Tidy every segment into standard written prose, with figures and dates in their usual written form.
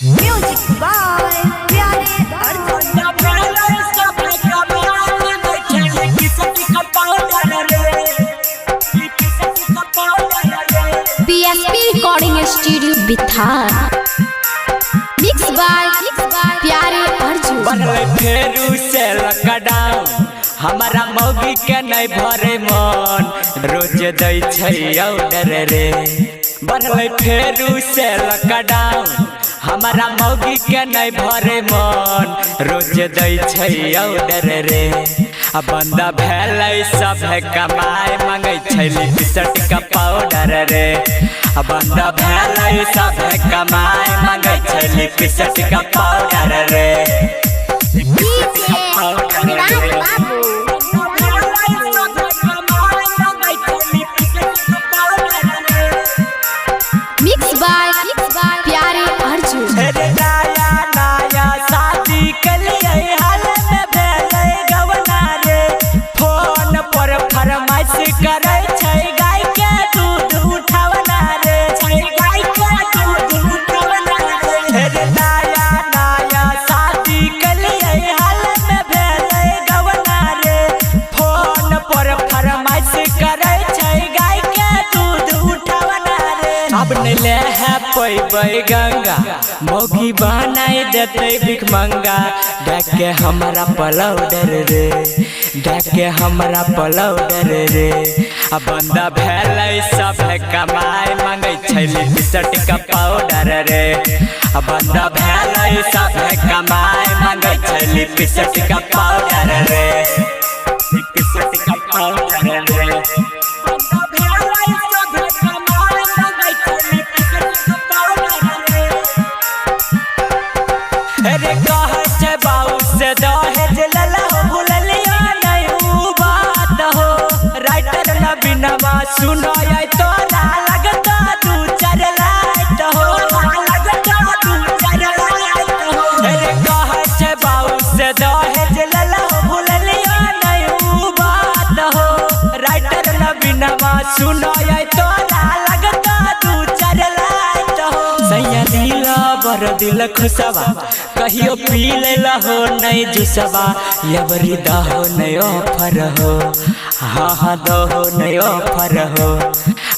Music by Pyare Arjun. PSP recording studio Bithar. Mix by Pyare Arjun. बनले फेरू से लकडाउन हमारा मौगी के नहीं भरे मन रोज दै छै ऑर्डर रे। बनले फेरू से लकडाउन हमारा मौगी के नहीं भरे मन रोज दै छै ऑर्डर रे। अब बंदा भेलै सब कमाए मांगे छै लिपस्टिक का पाउडर रे। अब बंदा भेलै सब कमाए मांगे छै लिपस्टिक का पाउडर रे। Mix by Pyare Arjun. नया शादी के लिए हाल में भेलै गवना रे। फोन पर फरमाइश करे छै गाय के दूध उठावना रे। गाय के दूध उठावना रे। नया शादी के लिए हाल में भेलै गवना रे। फोन पर फरमाइश करे छै गाय के दूध उठावना रे। अब नहीं ले है पैबै गंगा मौगी बनाई देते भिख मंगा। डाके हमारा पलौडर रे, डाके हमारा पलौडर रे। अब बंदा भेलै सब कमाए मांगे छै लिपस्टिक का पाउडर रे। अब बंदा भेलै सब कमाए मांगे छै लिपस्टिक का पाउडर रे। लिपस्टिक का पाउडर रे। अरे कह छै बाऊ से दहेज लला हो भूलिया नहीं ऊ बात हो। राइटर नबीनवा सुनो आई तोरा लगता दू चार लाइट हो। लगता दू चार लाइट हो। अरे कह छै बाऊ से दहेज लला हो भूलिया नहीं ऊ बात हो। राइटर नबीनवा सुनो आई तोरा लगता दू चार लाइट हो। सैया दिला बर दिल खुशवा कहियो पी लेला हो नहीं जुसवा। यबरी दहो नहीं ऑफर हो, हाँ दहो नहीं ऑफर हो।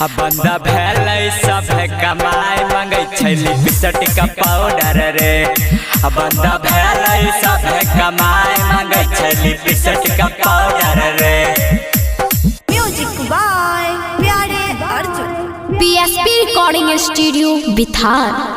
अब बंदा भेलै सब कमाए मांगे छै लिपस्टिक का पाउडर रे। अब बंदा भेलै सब कमाए मांगे छै लिपस्टिक का पाउडर रे। Music by Pyare Arjun. PSP recording studio बिथार।